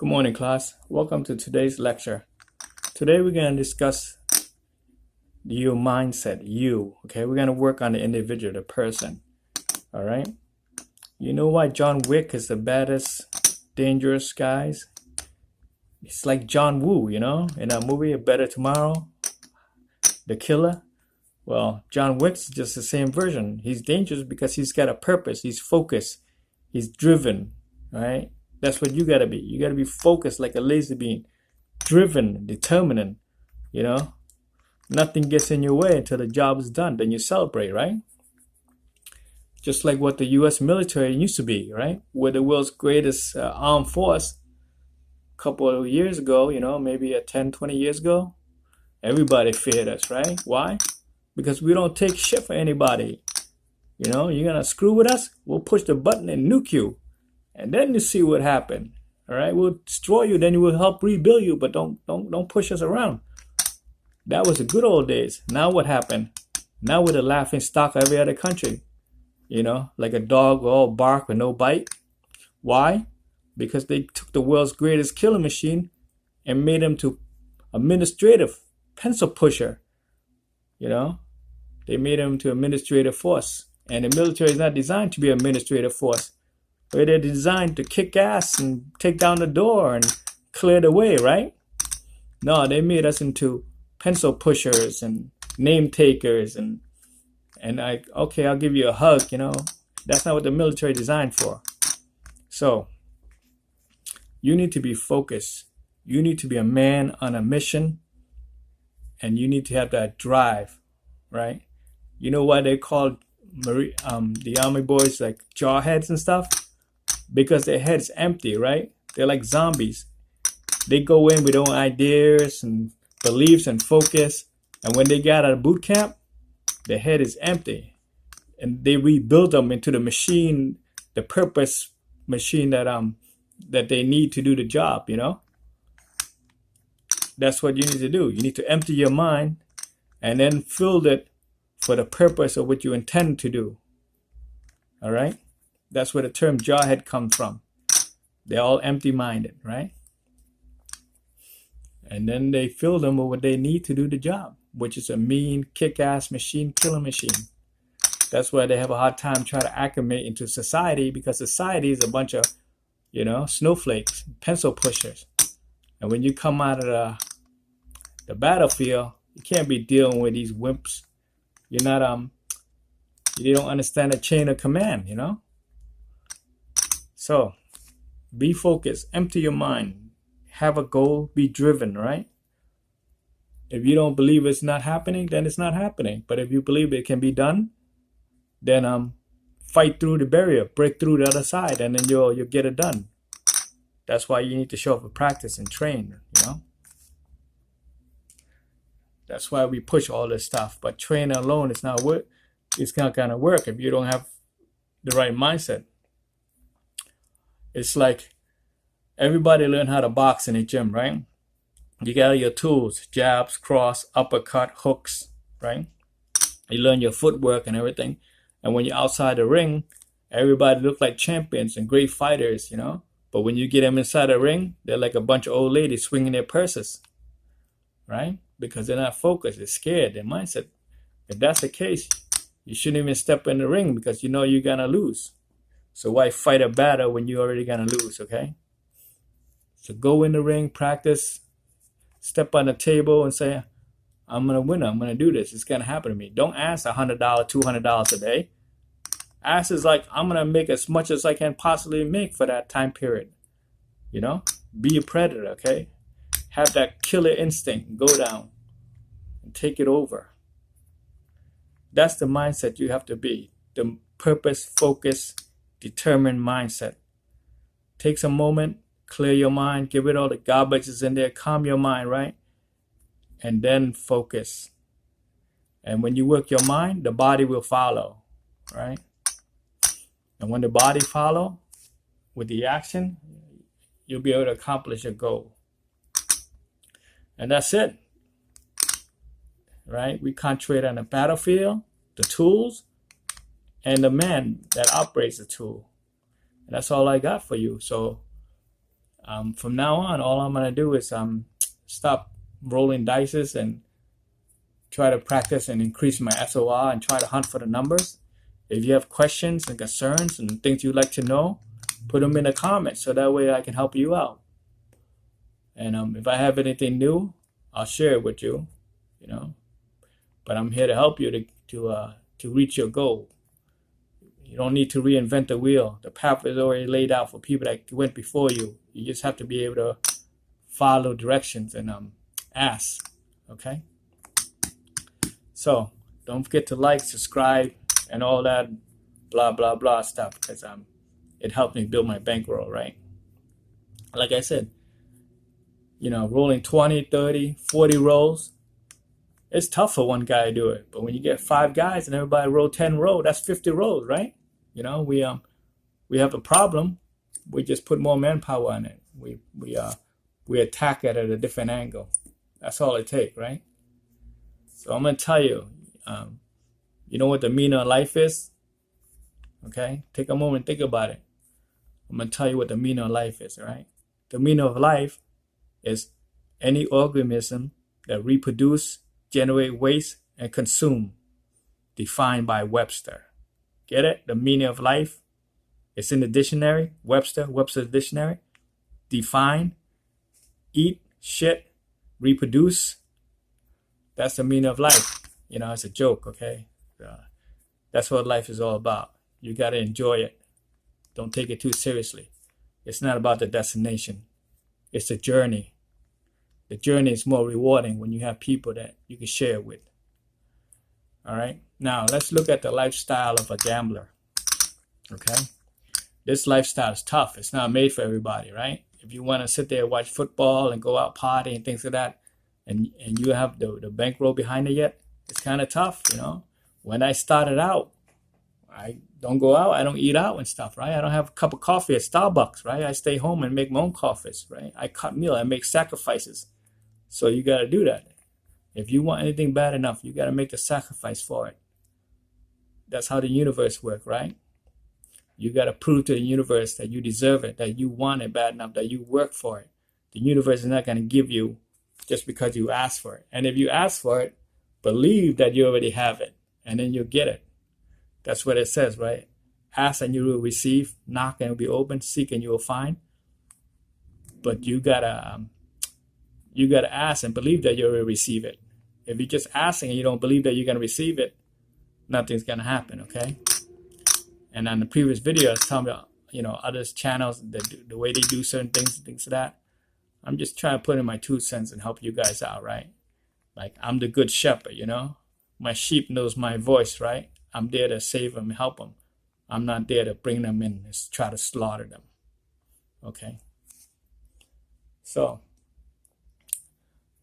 Good morning, class. Welcome to today's lecture. Today we're going to discuss your mindset, okay? We're going to work on the individual, the person, all right? You know why John Wick is the baddest, dangerous guys? It's like John Woo, in that movie, A Better Tomorrow, The Killer. Well, John Wick's just the same version. He's dangerous because he's got a purpose. He's focused. He's driven, right? That's what you got to be. You got to be focused like a laser beam, driven, determined, Nothing gets in your way until the job is done. Then you celebrate, right? Just like what the U.S. military used to be, right? We're the world's greatest armed force. A couple of years ago, maybe 10, 20 years ago, everybody feared us, right? Why? Because we don't take shit for anybody. You're going to screw with us? We'll push the button and nuke you. And then you see what happened. All right, we'll destroy you. Then we'll help rebuild you, but don't push us around. That was the good old days. Now what happened? Now we're the laughing stock of every other country. Like a dog all bark with no bite. Why? Because they took the world's greatest killing machine and made him to administrative pencil pusher. They made him to administrative force, and the military is not designed to be an administrative force. Where they're designed to kick ass and take down the door and clear the way, right? No, they made us into pencil pushers and name takers and I'll give you a hug, That's not what the military is designed for. So, you need to be focused. You need to be a man on a mission, and you need to have that drive, right? You know why they call the Army boys like jawheads and stuff? Because their head's empty, right? They're like zombies. They go in with their own ideas and beliefs and focus. And when they get out of boot camp, their head is empty. And they rebuild them into the machine, the purpose machine that they need to do the job, That's what you need to do. You need to empty your mind and then fill it for the purpose of what you intend to do. All right? That's where the term jawhead comes from. They're all empty-minded, right? And then they fill them with what they need to do the job, which is a mean, kick-ass machine, killing machine. That's why they have a hard time trying to acclimate into society, because society is a bunch of, snowflakes, pencil pushers. And when you come out of the battlefield, you can't be dealing with these wimps. You're not, you don't understand the chain of command, So, be focused, empty your mind, have a goal, be driven, right? If you don't believe it's not happening, then it's not happening. But if you believe it can be done, then fight through the barrier, break through the other side, and then you'll get it done. That's why you need to show up for practice and train, That's why we push all this stuff. But training alone is not work. It's not gonna work if you don't have the right mindset. It's like everybody learn how to box in the gym, right? You got your tools, jabs, cross, uppercut, hooks, right? You learn your footwork and everything. And when you're outside the ring, everybody look like champions and great fighters, But when you get them inside the ring, they're like a bunch of old ladies swinging their purses, right? Because they're not focused, they're scared, their mindset. If that's the case, you shouldn't even step in the ring because you're gonna lose. So why fight a battle when you're already gonna lose, okay? So go in the ring, practice, step on the table and say, I'm gonna win, I'm gonna do this, it's gonna happen to me. Don't ask $100, $200 a day. Ask is like, I'm gonna make as much as I can possibly make for that time period. Be a predator, okay? Have that killer instinct, go down and take it over. That's the mindset you have to be. The purpose, focus, determined mindset. Take some moment, clear your mind, get rid of all the garbage that's in there, calm your mind, right? And then focus. And when you work your mind, the body will follow, right? And when the body follow with the action, you'll be able to accomplish your goal. And that's it, right? We concentrate on the battlefield, the tools, and the man that operates the tool. And that's all I got for you. So From now on, all I'm gonna do is stop rolling dices and try to practice and increase my SOR and try to hunt for the numbers. If you have questions and concerns and things you'd like to know, put them in the comments so that way I can help you out. And if I have anything new, I'll share it with you, you know. But I'm here to help you to reach your goal. You don't need to reinvent the wheel. The path is already laid out for people that went before you. You just have to be able to follow directions and ask. Okay? So don't forget to like, subscribe, and all that blah blah blah stuff, because it helped me build my bankroll, right? Like I said, you know, rolling 20, 30, 40 rolls, it's tough for one guy to do it. But when you get 5 guys and everybody roll 10 rolls, that's 50 rolls, right? You know, we have a problem. We just put more manpower on it. We attack it at a different angle. That's all it takes, right? So I'm gonna tell you, you know what the meaning of life is? Okay, take a moment, think about it. I'm gonna tell you what the meaning of life is, all right? The meaning of life is any organism that reproduce, generate waste, and consume, defined by Webster. Get it? The meaning of life. It's in the dictionary, Webster's dictionary. Define, eat, shit, reproduce. That's the meaning of life. You know, it's a joke, okay? That's what life is all about. You got to enjoy it. Don't take it too seriously. It's not about the destination. It's the journey. The journey is more rewarding when you have people that you can share with. All right? Now, let's look at the lifestyle of a gambler. Okay? This lifestyle is tough. It's not made for everybody, right? If you want to sit there and watch football and go out party and things like that, and you have the bankroll behind it yet, it's kind of tough, you know? When I started out, I don't go out, I don't eat out and stuff, right? I don't have a cup of coffee at Starbucks, right? I stay home and make my own coffees, right? I cut meal, I make sacrifices. So you got to do that. If you want anything bad enough, you got to make the sacrifice for it. That's how the universe works, right? You got to prove to the universe that you deserve it, that you want it bad enough, that you work for it. The universe is not going to give you just because you ask for it. And if you ask for it, believe that you already have it, and then you'll get it. That's what it says, right? Ask and you will receive, knock and it will be open, seek and you will find. But you gotta ask and believe that you will receive it. If you're just asking and you don't believe that you're gonna receive it, nothing's gonna happen, okay? And on the previous video, I was telling you know, others channels, the way they do certain things like that. I'm just trying to put in my 2 cents and help you guys out, right? Like, I'm the good shepherd, you know? My sheep knows my voice, right? I'm there to save them and help them. I'm not there to bring them in and try to slaughter them. Okay? So,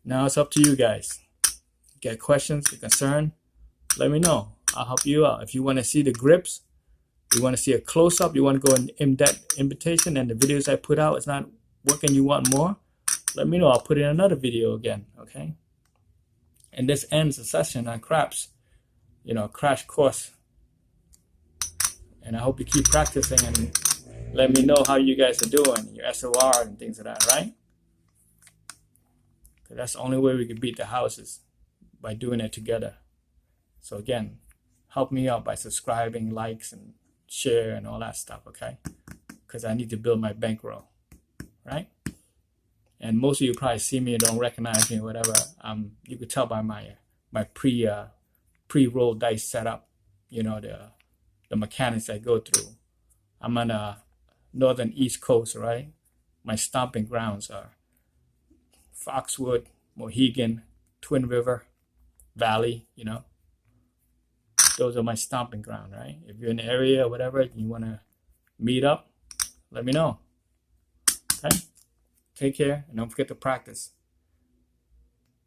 now it's up to you guys. Get questions, get concerned, let me know. I'll help you out. If you want to see the grips, you want to see a close-up, you want to go in-depth invitation, and the videos I put out is not working, you want more, let me know. I'll put in another video again, okay? And this ends the session on craps, you know, crash course. And I hope you keep practicing and let me know how you guys are doing, your SOR and things like that, right? Because that's the only way we can beat the houses, by doing it together. So again, help me out by subscribing, likes, and share and all that stuff, okay? Because I need to build my bankroll, right? And most of you probably see me and don't recognize me or whatever. You could tell by my pre-roll dice setup, you know, the mechanics I go through. I'm on the northern East Coast, right? My stomping grounds are Foxwood, Mohegan, Twin River, Valley, you know. Those are my stomping ground, right? If you're in the area or whatever, you want to meet up, let me know. Okay? Take care and don't forget to practice.